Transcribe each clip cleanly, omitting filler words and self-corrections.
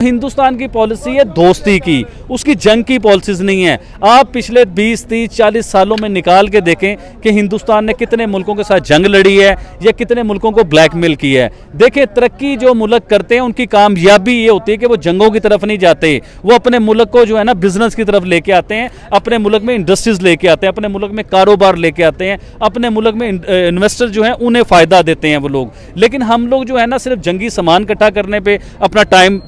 हिंदुस्तान की पॉलिसी है दोस्ती की, उसकी जंग की पॉलिसीज नहीं है। आप पिछले 20, 30, 40 सालों में निकाल के देखें कि हिंदुस्तान ने कितने मुल्कों के साथ जंग लड़ी है या कितने मुल्कों को ब्लैकमेल किया है। देखें, तरक्की जो मुल्क करते हैं उनकी कामयाबी ये होती है कि वो जंगों की तरफ नहीं जाते, वो अपने मुल्क को जो है ना बिजनेस की तरफ लेके आते हैं, अपने मुल्क में इंडस्ट्रीज लेके आते हैं, अपने मुल्क में कारोबार लेके आते हैं, अपने मुल्क में इन्वेस्टर जो हैं उन्हें फ़ायदा देते हैं वो लोग। लेकिन हम लोग जो है ना सिर्फ जंगी सामान इकट्ठा करने पर अपना टाइम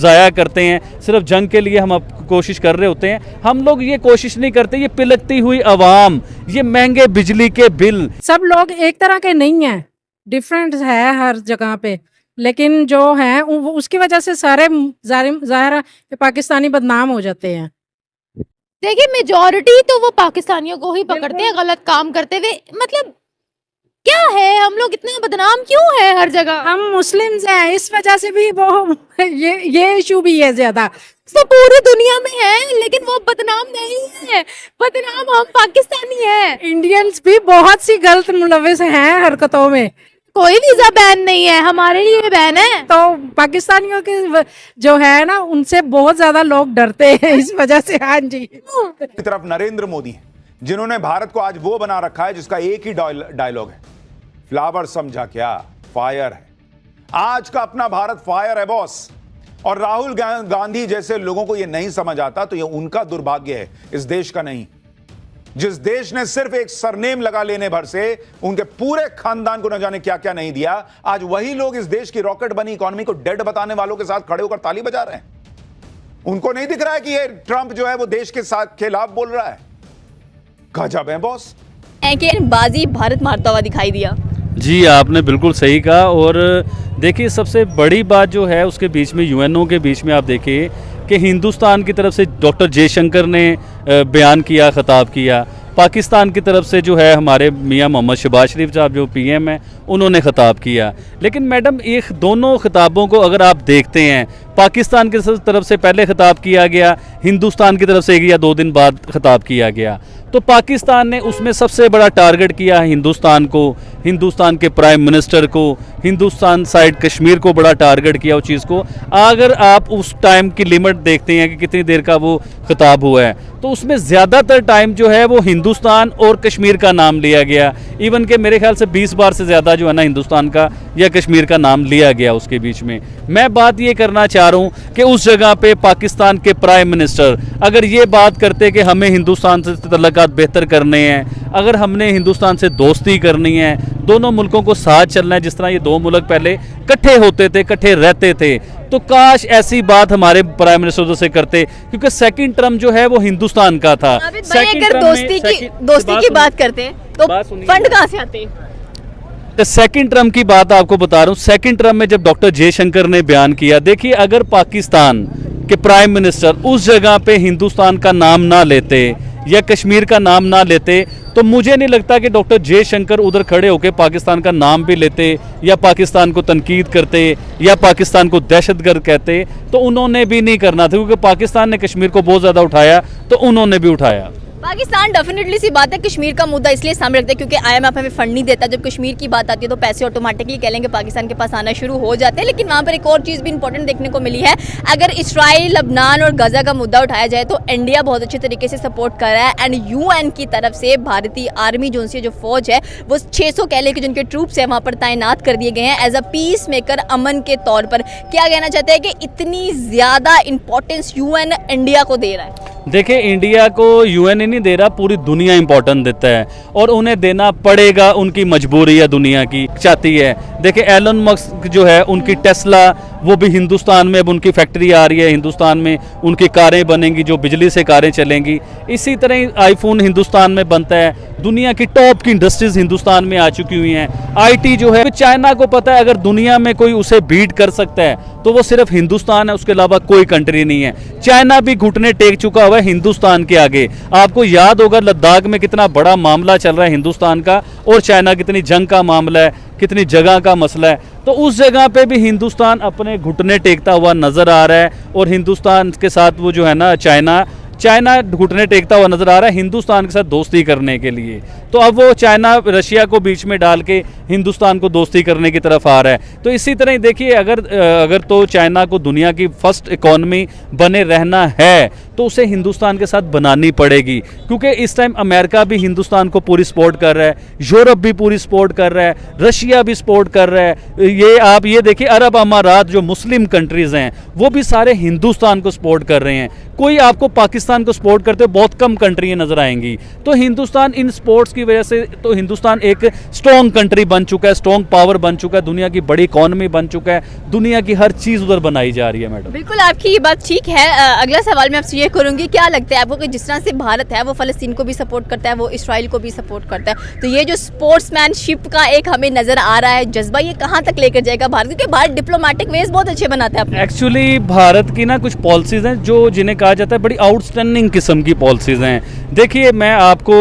ज़ाया करते हैं, सिर्फ जंग के लिए हम कोशिश कर रहे होते हैं। हम लोग ये कोशिश नहीं करते। ये पिलकती हुई आवाम, ये महंगे बिजली के बिल, सब लोग एक तरह के नहीं हैं, डिफरेंट है हर जगह पे, लेकिन जो है उसकी वजह से सारे ज़ाहिर है पाकिस्तानी बदनाम हो जाते हैं। देखिए, मेजॉरिटी तो वो पाकिस्तानियों को ही पकड़ते हैं गलत काम करते हुए। मतलब क्या है, हम लोग इतने बदनाम क्यों है हर जगह? हम मुस्लिम्स हैं, इस वजह से भी वो ये इशू भी है ज्यादा। तो पूरी दुनिया में है, लेकिन वो बदनाम नहीं है, बदनाम हम पाकिस्तानी हैं। इंडियंस भी बहुत सी गलत मुलविस हैं हरकतों में। कोई वीजा बैन नहीं है, हमारे लिए बैन है। तो पाकिस्तानियों के जो है ना उनसे बहुत ज्यादा लोग डरते हैं इस वजह से। हाँ जी, की तरफ नरेंद्र मोदी हैं, जिन्होंने भारत को आज वो बना रखा है जिसका एक ही डायलॉग है, फ्लावर समझा क्या, फायर है। आज का अपना भारत फायर है बॉस। और राहुल गांधी जैसे लोगों को यह नहीं समझ आता तो यह उनका दुर्भाग्य है, इस देश का नहीं। जिस देश ने सिर्फ एक सरनेम लगा लेने भर से उनके पूरे खानदान को न जाने क्या क्या नहीं दिया, आज वही लोग इस देश की रॉकेट बनी इकोनॉमी को डेड बताने वालों के साथ खड़े होकर ताली बजा रहे हैं। उनको नहीं दिख रहा है कि ये ट्रंप जो है वो देश के साथ खिलाफ बोल रहा है। गजब है बॉस। बाजी भारत मारता हुआ दिखाई दिया। जी आपने बिल्कुल सही कहा। और देखिए, सबसे बड़ी बात जो है उसके बीच में यूएनओ के बीच में आप देखिए कि हिंदुस्तान की तरफ से डॉक्टर जयशंकर ने बयान किया, ख़ताब किया। पाकिस्तान की तरफ से जो है हमारे मियां मोहम्मद शहबाज शरीफ साहब जो पीएम हैं उन्होंने ख़ताब किया। लेकिन मैडम, ये दोनों खिताबों को अगर आप देखते हैं, पाकिस्तान की तरफ से पहले ख़ताब किया गया, हिंदुस्तान की तरफ से 1 या 2 दिन बाद ख़ताब किया गया। तो पाकिस्तान ने उसमें सबसे बड़ा टारगेट किया हिंदुस्तान को, हिंदुस्तान के प्राइम मिनिस्टर को, हिंदुस्तान साइड कश्मीर को बड़ा टारगेट किया उस चीज़ को। अगर आप उस टाइम की लिमिट देखते हैं कि कितनी देर का वो खिताब हुआ है, तो उसमें ज़्यादातर टाइम जो है वो हिंदुस्तान और कश्मीर का नाम लिया गया। इवन के मेरे ख्याल से 20 बार से ज़्यादा जो है ना हिंदुस्तान का या कश्मीर का नाम लिया गया उसके बीच में। मैं बात ये करना चाह रहा हूँ कि उस जगह पे पाकिस्तान के प्राइम मिनिस्टर अगर ये बात करते कि हमें हिंदुस्तान से तल्लुकात बेहतर करने हैं, अगर हमने हिंदुस्तान से दोस्ती करनी है, दोनों मुल्कों को साथ चलना है, जिस तरह ये दो मुल्क पहले इकट्ठे होते थे, इकट्ठे रहते थे, तो काश ऐसी बात हमारे प्राइम मिनिस्टर से करते, क्योंकि सेकंड टर्म जो है वो हिंदुस्तान का था। अगर दोस्ती की बात करते हैं तो फंड कहाँ से आते हैं? तो सेकंड टर्म की बात आपको बता रहा हूँ। सेकंड टर्म में जब डॉक्टर जयशंकर ने बयान किया, देखिए अगर पाकिस्तान के प्राइम मिनिस्टर उस जगह पे हिंदुस्तान का नाम ना लेते या कश्मीर का नाम ना लेते, तो मुझे नहीं लगता कि डॉक्टर जयशंकर उधर खड़े होकर पाकिस्तान का नाम भी लेते या पाकिस्तान को तनकीद करते या पाकिस्तान को दहशतगर्द कहते। तो उन्होंने भी नहीं करना था, क्योंकि पाकिस्तान ने कश्मीर को बहुत ज़्यादा उठाया, तो उन्होंने भी उठाया। पाकिस्तान डेफिनेटली सी बात है कश्मीर का मुद्दा इसलिए सामने रखते हैं क्योंकि IMF हमें फंड नहीं देता। जब कश्मीर की बात आती है तो पैसे ऑटोमेटिकली कह लेंगे पाकिस्तान के पास आना शुरू हो जाते हैं। लेकिन वहाँ पर एक और चीज़ भी इंपॉर्टेंट देखने को मिली है। अगर इसराइल, लबनान और गजा का मुद्दा उठाया जाए तो इंडिया बहुत अच्छे तरीके से सपोर्ट कर रहा है। एंड UN की तरफ से भारतीय आर्मी जो फौज है वो 600 कह लें कि जिनके ट्रूप्स हैं वहाँ पर तैनात कर दिए गए हैं एज अ पीस मेकर, अमन के तौर पर। क्या कहना चाहते हैं कि इतनी ज़्यादा इंपॉर्टेंस UN इंडिया को दे रहा है? देखिए, इंडिया को UN ही नहीं दे रहा, पूरी दुनिया इंपॉर्टेंट देता है और उन्हें देना पड़ेगा, उनकी मजबूरी है, दुनिया की चाहती है। देखिए, एलन मस्क जो है उनकी टेस्ला, वो भी हिंदुस्तान में अब उनकी फैक्ट्री आ रही है, हिंदुस्तान में उनकी कारें बनेंगी जो बिजली से कारें चलेंगी। इसी तरह आईफोन हिंदुस्तान में बनता है, दुनिया की टॉप की इंडस्ट्रीज हिंदुस्तान में आ चुकी हुई हैं। IT जो है, चाइना को पता है अगर दुनिया में कोई उसे बीट कर सकता है तो वो सिर्फ हिंदुस्तान है, उसके अलावा कोई कंट्री नहीं है। चाइना भी घुटने टेक चुका हुआ है हिंदुस्तान के आगे। आपको याद होगा लद्दाख में कितना बड़ा मामला चल रहा है हिंदुस्तान का, और चाइना कितनी जंग का मामला है, कितनी जगह का मसला है। तो उस जगह पे भी हिंदुस्तान अपने घुटने टेकता हुआ नजर आ रहा है और हिंदुस्तान के साथ वो जो है ना चाइना घुटने टेकता हुआ नजर आ रहा है हिंदुस्तान के साथ दोस्ती करने के लिए। तो अब वो चाइना रशिया को बीच में डाल के हिंदुस्तान को दोस्ती करने की तरफ आ रहा है। तो इसी तरह ही देखिए, अगर तो चाइना को दुनिया की फर्स्ट इकोनॉमी बने रहना है तो उसे हिंदुस्तान के साथ बनानी पड़ेगी, क्योंकि इस टाइम अमेरिका भी हिंदुस्तान को पूरी सपोर्ट कर रहा है, यूरोप भी पूरी सपोर्ट कर रहा है, रशिया भी सपोर्ट कर रहा है। आप ये देखिए, अरब अमारात जो मुस्लिम कंट्रीज हैं वो भी सारे हिंदुस्तान को सपोर्ट कर रहे हैं। कोई आपको पाकिस्तान को सपोर्ट करते हुए बहुत कम कंट्रियां नजर आएंगी। तो हिंदुस्तान इन स्पोर्ट्स की वजह से, तो हिंदुस्तान एक स्ट्रॉन्ग कंट्री बन चुका है, स्ट्रॉन्ग पावर बन चुका है, दुनिया की बड़ी इकोनॉमी बन चुका है, दुनिया की हर चीज उधर बनाई जा रही है। मैडम बिल्कुल आपकी ये बात ठीक है। अगला सवाल मैं आपसे ये करूंगी, क्या लगता है आपको कि जिस तरह से भारत है वो फलस्तीन को भी सपोर्ट करता है, वो इसराइल को भी सपोर्ट करता है, तो ये जो स्पोर्ट्समैनशिप का एक हमें नजर आ रहा है जज्बा, ये कहाँ तक लेकर जाएगा भारत? क्योंकि भारत डिप्लोमेटिक वेज बहुत अच्छे बनाता है अपने। एक्चुअली भारत की ना कुछ पॉलिसीज हैं जो जिन्हें कहा जाता है बड़ी आउटस्टैंडिंग किस्म की पॉलिसीज हैं। देखिए, मैं आपको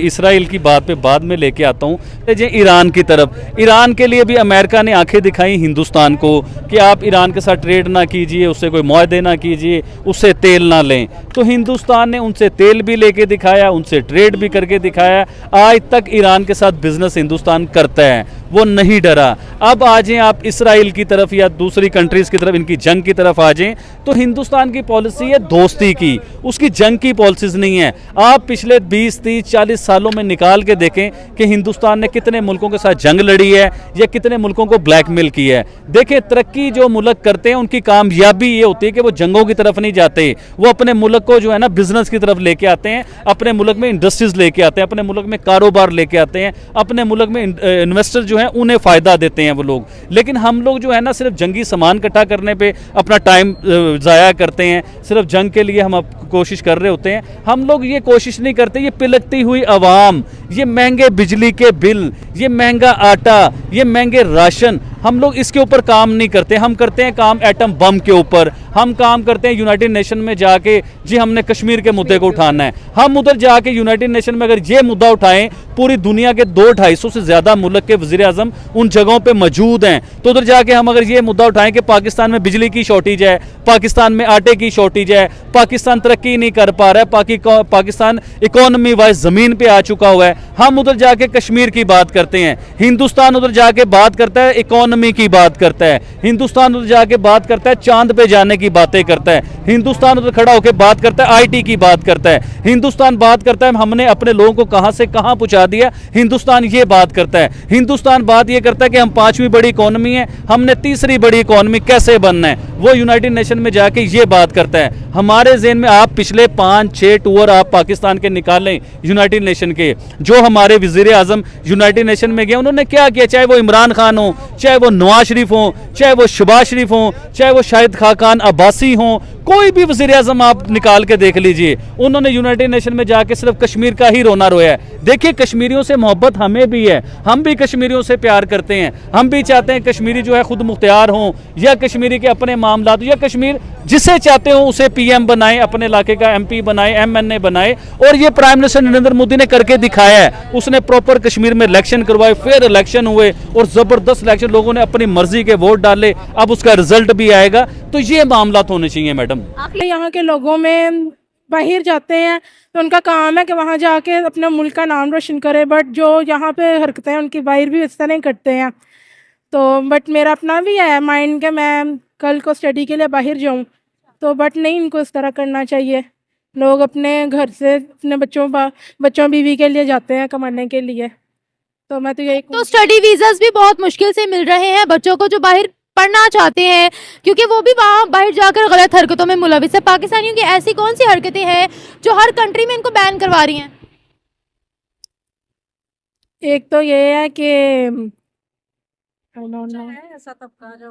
इसराइल की बात पे बाद में लेके आता हूँ। ईरान की तरफ, ईरान के लिए भी अमेरिका ने आंखें दिखाई हिंदुस्तान को कि आप ईरान के साथ ट्रेड ना कीजिए, उससे कोई मुआहदे ना कीजिए, उससे तेल ना लें। तो हिंदुस्तान ने उनसे तेल भी लेके दिखाया, उनसे ट्रेड भी करके दिखाया। आज तक ईरान के साथ बिजनेस हिंदुस्तान करता है, वो नहीं डरा। अब आ जाएं आप इसराइल की तरफ या दूसरी कंट्रीज की तरफ, इनकी जंग की तरफ आ जाएं, तो हिंदुस्तान की पॉलिसी है दोस्ती की, उसकी जंग की पॉलिसीज नहीं है। आप पिछले 20, 30, 40 सालों में निकाल के देखें कि हिंदुस्तान ने कितने मुल्कों के साथ जंग लड़ी है या कितने मुल्कों को ब्लैकमेल की है। देखें, तरक्की जो मुल्क करते हैं उनकी कामयाबी ये होती है कि वो जंगों की तरफ नहीं जाते, वो अपने मुल्क को जो है ना बिजनेस की तरफ लेके आते हैं, अपने मुल्क में इंडस्ट्रीज लेके आते हैं, अपने मुल्क में कारोबार लेके आते हैं, अपने मुल्क में इन्वेस्टर जो है उन्हें फायदा देते हैं वो लोग। लेकिन हम लोग जो है ना सिर्फ जंगी सामान इकट्ठा करने पे अपना टाइम ज़ाया करते हैं, सिर्फ जंग के लिए हम कोशिश कर रहे होते हैं। हम लोग ये कोशिश नहीं करते, ये पिलकती हुई आवाम, ये महंगे बिजली के बिल, ये महंगा आटा, ये महंगे राशन, हम लोग इसके ऊपर काम नहीं करते। हम करते हैं काम एटम बम के ऊपर, हम काम करते हैं यूनाइटेड नेशन में जाके जी हमने कश्मीर के मुद्दे को उठाना है। हम उधर जाके यूनाइटेड नेशन में अगर ये मुद्दा उठाएं, पूरी दुनिया के 200-250 से ज़्यादा मुल्क के वज़ीर आज़म उन जगहों पे मौजूद हैं, तो उधर जाके हम अगर ये मुद्दा उठाएं कि पाकिस्तान में बिजली की शॉर्टेज है, पाकिस्तान में आटे की शॉर्टेज है, पाकिस्तान तरक्की नहीं कर पा रहा है, पाकिस्तान इकोनॉमी वाइज ज़मीन पे आ चुका हुआ है, हम उधर जाके कश्मीर की बात करते हैं। हिंदुस्तान उधर जाके बात करता है इकोनॉमी की बात करता है, हिंदुस्तान उधर जाके बात करता है चांद पे जाने की बातें करता है, हिंदुस्तान उधर खड़ा होकर बात करता है आईटी की बात करता है, हिंदुस्तान बात करता है हमने अपने लोगों को कहां से कहां पहुंचा दिया, हिंदुस्तान ये बात करता है। हिंदुस्तान बात ये करता है कि हम 5वीं बड़ी इकोनॉमी है, हमने 3री बड़ी इकोनॉमी कैसे बनना है, वो यूनाइटेड नेशन में जाके ये बात करता है। हमारे ज़हन में आप पिछले 5-6 टूर आप पाकिस्तान के निकालें यूनाइटेड नेशन के, जो हमारे वज़ीर आज़म यूनाइटेड नेशन में गए उन्होंने क्या किया, चाहे वो इमरान खान हो, चाहे वो नवाज शरीफ हो, चाहे वो शहबाज शरीफ हो, चाहे वो शाहिद खाकान अब्बासी हो, कोई भी वज़ीर आज़म आप निकाल के देख लीजिए, उन्होंने यूनाइटेड नेशन में जाके सिर्फ कश्मीर का ही रोना रोया है। देखिए, कश्मीरियों से मोहब्बत हमें भी है, हम भी कश्मीरियों से प्यार करते हैं, हम भी चाहते हैं कश्मीरी जो है खुद मुख्तियार हों, या कश्मीरी के अपने मामलात, या कश्मीर जिसे चाहते हो उसे पीएम बनाए, अपने इलाके का एमपी बनाए, एमएनए बनाए। और ये प्राइम मिनिस्टर नरेंद्र मोदी ने करके दिखाया है। उसने प्रॉपर कश्मीर में इलेक्शन करवाए, फेयर इलेक्शन हुए और ज़बरदस्त इलेक्शन, लोगों ने अपनी मर्जी के वोट डाले, अब उसका रिजल्ट भी आएगा। तो ये मामला होने चाहिए मैडम। यहाँ के लोगों में बाहर जाते हैं तो उनका काम है कि वहाँ जाके अपने मुल्क का नाम रोशन करे, बट जो यहाँ पे हरकतें हैं उनकी बाहर भी इस तरह करते हैं। तो बट मेरा अपना भी है माइंड कि मैं कल को स्टडी के लिए बाहर जाऊँ, तो बट नहीं, इनको इस तरह करना चाहिए। लोग अपने घर से अपने बच्चों बीवी के लिए जाते हैं कमाने के लिए। तो मैं तो यही तो स्टडी वीज़ास भी बहुत मुश्किल से मिल रहे हैं बच्चों को जो बाहर पढ़ना चाहते हैं, क्योंकि वो भी वहाँ बाहर जाकर गलत हरकतों में मुलविस है। पाकिस्तानियों की ऐसी कौन सी हरकतें हैं जो हर कंट्री में इनको बैन करवा रही हैं? एक तो ये है कि ऐसा तबका जो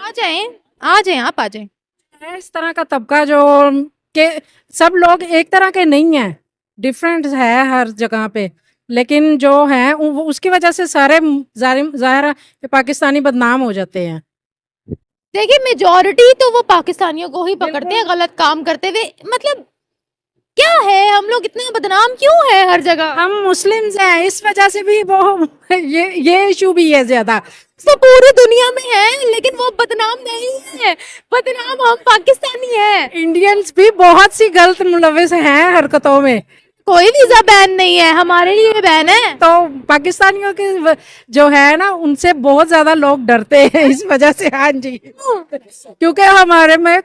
आ जाएं आप आ जाएं। है इस तरह का तबका जो कि सब लोग एक तरह के नहीं हैं, डिफरेंट है हर जगह पे, लेकिन जो है उसकी वजह से सारे ज़ाहिर है कि पाकिस्तानी बदनाम हो जाते हैं। देखिए, मेजॉरिटी तो वो पाकिस्तानियों को ही पकड़ते हैं गलत काम करते हुए। मतलब क्या है, हम लोग इतने बदनाम क्यों है हर जगह? हम मुस्लिम्स हैं, इस वजह से भी वो ये इशू भी है ज्यादा। तो पूरी दुनिया में है, लेकिन वो बदनाम नहीं है, बदनाम हम पाकिस्तानी है। इंडियंस भी बहुत सी गलत मुलविस हैं हरकतों में। कोई वीजा बैन नहीं है, हमारे लिए बैन है। तो पाकिस्तानियों के जो है ना, उनसे बहुत ज्यादा लोग डरते हैं इस वजह से। हाँ जी, क्योंकि हमारे में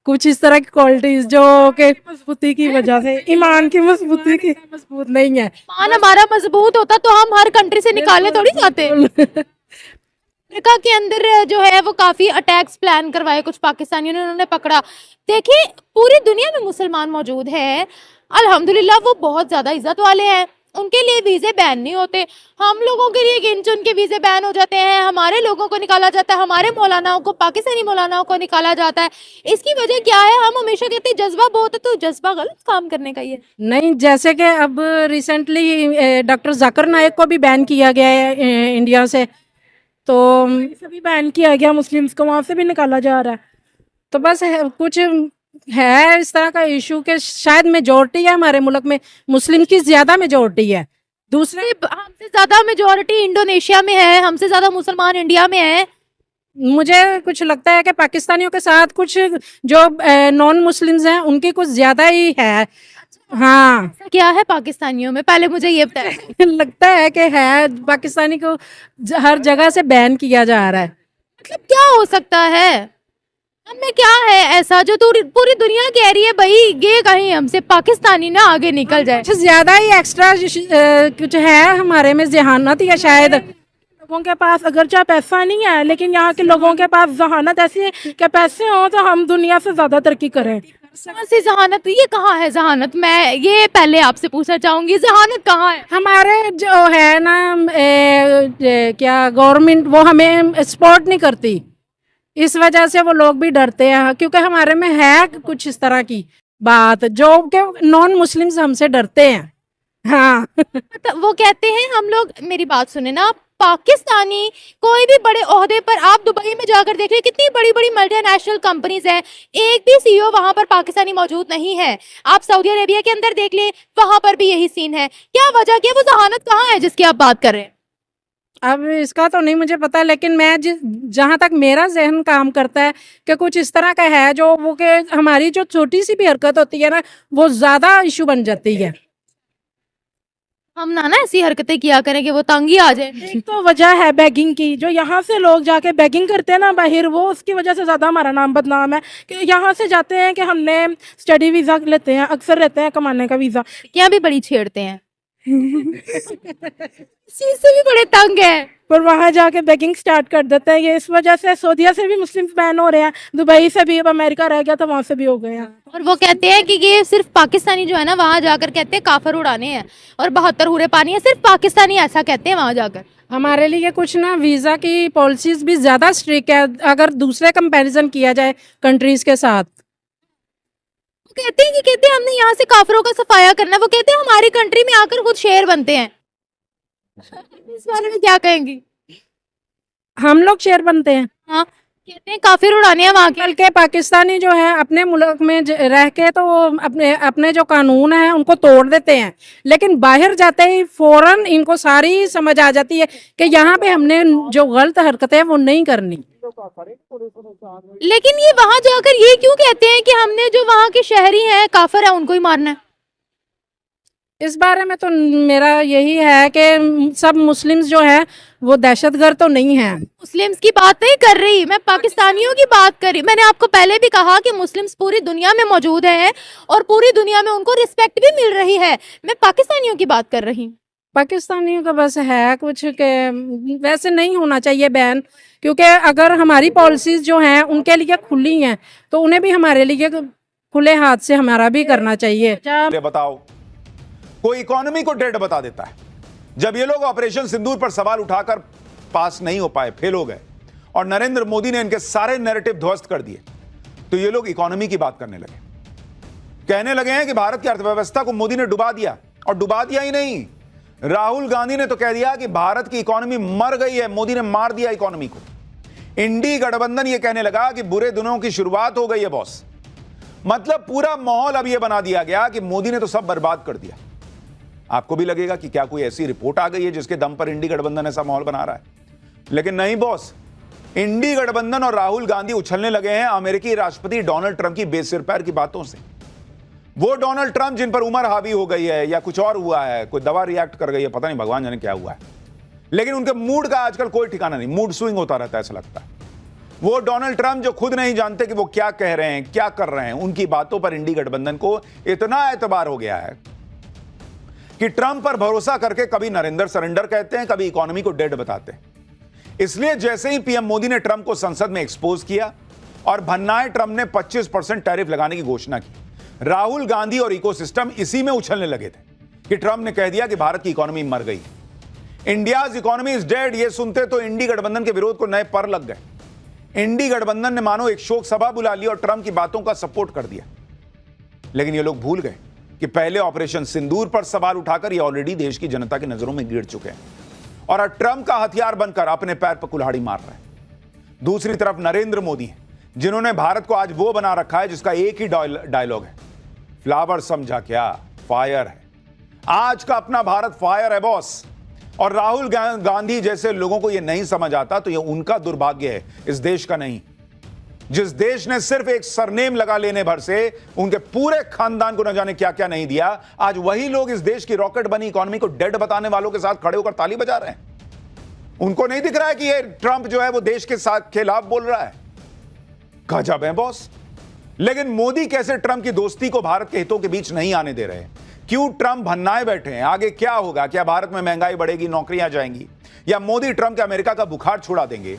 कुछ इस तरह की क्वालिटीज जो कि मजबूती की वजह से, ईमान की मजबूती की मजबूत नहीं है। ईमान हमारा मजबूत होता तो हम हर कंट्री से निकाले थोड़ी जाते। अमेरिका के अंदर जो है वो काफी अटैक्स प्लान करवाए कुछ पाकिस्तानियों ने, उन्होंने पकड़ा। देखिए पूरी दुनिया में मुसलमान मौजूद है, अल्हम्दुलिल्लाह वो बहुत ज्यादा इज्जत वाले हैं, उनके लिए वीजे बैन नहीं होते। हम लोगों के लिए गिन चुन के वीजे बैन हो जाते हैं, हमारे लोगों को निकाला जाता है, हमारे मौलानाओं को, पाकिस्तानी मौलानाओं को निकाला जाता है। इसकी वजह क्या है? हम हमेशा कहते हैं जज्बा बहुत है, तो जज्बा गलत काम करने का ही है। नहीं, जैसे कि अब रिसेंटली डॉक्टर जाकिर नाइक को भी बैन किया गया है इंडिया से, तो सभी बैन किया गया, मुस्लिम्स को वहाँ से भी निकाला जा रहा है। तो बस कुछ है इस तरह का इशू कि शायद मेजोरिटी है हमारे मुल्क में, मुस्लिम की ज्यादा मेजोरिटी है। दूसरे हमसे ज्यादा मेजोरिटी इंडोनेशिया में है, हमसे ज्यादा मुसलमान इंडिया में है। मुझे कुछ लगता है कि पाकिस्तानियों के साथ कुछ जो नॉन मुस्लिम्स हैं उनकी कुछ ज्यादा ही है। हाँ, ऐसा क्या है पाकिस्तानियों में, पहले मुझे ये बताएं। लगता है कि है, पाकिस्तानी को हर जगह से बैन किया जा रहा है। मतलब क्या हो सकता है, हमें क्या है ऐसा जो पूरी दुनिया कह रही है भाई ये कहीं हमसे पाकिस्तानी ना आगे निकल जाए। कुछ ज्यादा ही एक्स्ट्रा कुछ है हमारे में, जहानत या शायद लोगों के पास अगर चाहे पैसा नहीं है, लेकिन यहाँ के लोगों के पास जहानत ऐसी है कि पैसे हो तो हम दुनिया से ज्यादा तरक्की करें। से जहानत, ये कहाँ है जहानत? मैं ये पहले आपसे पूछना चाहूंगी, जहानत कहाँ है? हमारे जो है ना क्या गवर्नमेंट वो हमें सपोर्ट नहीं करती, इस वजह से वो लोग भी डरते हैं, क्योंकि हमारे में है कुछ इस तरह की बात जो कि नॉन मुस्लिम्स हमसे डरते हैं। हाँ मतलब वो कहते हैं हम लोग, मेरी बात सुने ना, पाकिस्तानी कोई भी बड़े ओहदे पर, आप दुबई में जाकर देख रहे कितनी बड़ी बड़ी मल्टीनेशनल कंपनीज हैं, एक भी सीईओ वहां पर पाकिस्तानी मौजूद नहीं है। आप सऊदी अरेबिया के अंदर देख ले, वहां पर भी यही सीन है। क्या वजह, क्या वो जहानत कहाँ है जिसकी आप बात कर रहे हैं? अब इसका तो नहीं मुझे पता, लेकिन मैं जहाँ तक मेरा जहन काम करता है कि कुछ इस तरह का है जो वो कि हमारी जो छोटी सी भी हरकत होती है ना, वो ज्यादा इशू बन जाती है। हम ना ऐसी हरकतें किया करें कि वो तंग ही आ जाए। एक तो वजह है बैगिंग की, जो यहाँ से लोग जाके बैगिंग करते हैं ना बाहर, वो उसकी वजह से ज़्यादा हमारा नाम बदनाम है कि यहाँ से जाते हैं कि हमने स्टडी वीज़ा लेते हैं, अक्सर रहते हैं कमाने का वीज़ा, क्या भी बड़ी छेड़ते हैं चीज से भी बड़े तंग है, पर वहाँ जाके बैगिंग स्टार्ट कर देते हैं। ये इस वजह से सऊदीया से भी मुस्लिम्स बैन हो रहे हैं, दुबई से भी, अब अमेरिका रह गया तो वहाँ से भी हो गए हैं। और वो कहते हैं कि ये सिर्फ पाकिस्तानी जो है ना वहाँ जाकर कहते हैं काफर उड़ाने हैं और 72 हुरे पानी है, सिर्फ पाकिस्तानी ऐसा कहते हैं वहाँ जाकर। हमारे लिए कुछ ना वीज़ा की पॉलिसीज भी ज़्यादा स्ट्रिक्ट है अगर दूसरे कंपैरिजन किया जाए कंट्रीज के साथ। वो कहते हैं हमने यहाँ से काफरों का सफाया करना है, वो कहते हैं हमारी कंट्री में आकर खुद शेर बनते हैं इस बारे में क्या कहेंगी? हम लोग शेर बनते हैं? हाँ, कहते हैं काफिर उड़ाने हैं वहाँ के। बल्कि पाकिस्तानी जो है अपने मुल्क में रह के तो वो अपने जो कानून है उनको तोड़ देते हैं, लेकिन बाहर जाते ही फौरन इनको सारी समझ आ जाती है कि यहाँ पे हमने जो गलत हरकतें हैं वो नहीं करनी। लेकिन ये वहां जाकर ये क्यों कहते हैं कि हमने जो वहाँ के शहरी हैं काफिर है उनको ही मारना है? इस बारे में तो मेरा यही है कि सब मुस्लिम्स जो है वो दहशतगर्द तो नहीं है। मुस्लिम्स की बात नहीं कर रही मैं, पाकिस्तानियों की बात कर रही। मैंने आपको पहले भी कहा कि मुस्लिम्स पूरी दुनिया में मौजूद हैं और पूरी दुनिया में उनको रिस्पेक्ट भी मिल रही है, मैं पाकिस्तानियों की बात कर रही हूँ। पाकिस्तानियों का बस है कुछ के वैसे नहीं होना चाहिए बैन, क्योंकि अगर हमारी पॉलिसीज जो हैं उनके लिए खुली हैं तो उन्हें भी हमारे लिए खुले हाथ से हमारा भी करना चाहिए। बताओ, कोई इकोनॉमी को डेड बता देता है। जब ये लोग ऑपरेशन सिंदूर पर सवाल उठाकर पास नहीं हो पाए, फेल हो गए, और नरेंद्र मोदी ने इनके सारे नैरेटिव ध्वस्त कर दिए, तो ये लोग इकोनॉमी की बात करने लगे। कहने लगे हैं कि भारत की अर्थव्यवस्था को मोदी ने डुबा दिया, और डुबा दिया ही नहीं, राहुल गांधी ने तो कह दिया कि भारत की इकोनॉमी मर गई है, मोदी ने मार दिया इकोनॉमी को। इंडी गठबंधन यह कहने लगा कि बुरे दिनों की शुरुआत हो गई है बॉस। मतलब पूरा माहौल अब यह बना दिया गया कि मोदी ने तो सब बर्बाद कर दिया। आपको भी लगेगा कि क्या कोई ऐसी रिपोर्ट आ गई है जिसके दम पर इंडी गठबंधन ऐसा माहौल बना रहा है, लेकिन नहीं बॉस। इंडी गठबंधन और राहुल गांधी उछलने लगे हैं अमेरिकी राष्ट्रपति डोनाल्ड ट्रंप की बेसिर पैर की बातों से। वो डोनाल्ड ट्रंप जिन पर उम्र हावी हो गई है या कुछ और हुआ है, कोई दवा रिएक्ट कर गई है, पता नहीं भगवान जाने क्या हुआ है, लेकिन उनके मूड का आजकल कोई ठिकाना नहीं, मूड स्विंग होता रहता है ऐसा लगता है। वो डोनाल्ड ट्रंप जो खुद नहीं जानते कि वो क्या कह रहे हैं, क्या कर रहे हैं, उनकी बातों पर इंडी गठबंधन को इतना एतबार हो गया है कि ट्रंप पर भरोसा करके कभी नरेंद्र सरेंडर कहते हैं, कभी इकोनॉमी को डेड बताते हैं। इसलिए जैसे ही पीएम मोदी ने ट्रंप को संसद में एक्सपोज किया और भन्नाए ट्रंप ने 25% टैरिफ लगाने की घोषणा की, राहुल गांधी और इकोसिस्टम इसी में उछलने लगे थे कि ट्रंप ने कह दिया कि भारत की इकोनॉमी मर गई, इंडियाज इकोनॉमी इज डेड। ये सुनते तो इंडी गठबंधन के विरोध को नए पर लग गए। इंडी गठबंधन ने मानो एक शोक सभा बुला ली और ट्रंप की बातों का सपोर्ट कर दिया। लेकिन ये लोग भूल गए कि पहले ऑपरेशन सिंदूर पर सवाल उठाकर ये ऑलरेडी देश की जनता की नजरों में गिर चुके हैं और अब ट्रंप का हथियार बनकर अपने पैर पर कुल्हाड़ी मार रहे हैं। दूसरी तरफ नरेंद्र मोदी हैं, जिन्होंने भारत को आज वो बना रखा है जिसका एक ही डायलॉग है, फ्लावर समझा क्या, फायर है। आज का अपना भारत फायर है बॉस। और राहुल गांधी जैसे लोगों को यह नहीं समझ आता तो यह उनका दुर्भाग्य है, इस देश का नहीं। जिस देश ने सिर्फ एक सरनेम लगा लेने भर से उनके पूरे खानदान को न जाने क्या क्या नहीं दिया, आज वही लोग इस देश की रॉकेट बनी इकोनॉमी को डेड बताने वालों के साथ खड़े होकर ताली बजा रहे हैं। उनको नहीं दिख रहा है कि ये ट्रंप जो है वो देश के साथ खिलाफ बोल रहा है। गजब है बॉस। लेकिन मोदी कैसे ट्रंप की दोस्ती को भारत के हितों के बीच नहीं आने दे रहे? क्यों ट्रंप भन्नाए बैठे हैं? आगे क्या होगा? क्या भारत में महंगाई बढ़ेगी, नौकरियां जाएंगी, या मोदी ट्रंप के अमेरिका का बुखार छुड़ा देंगे?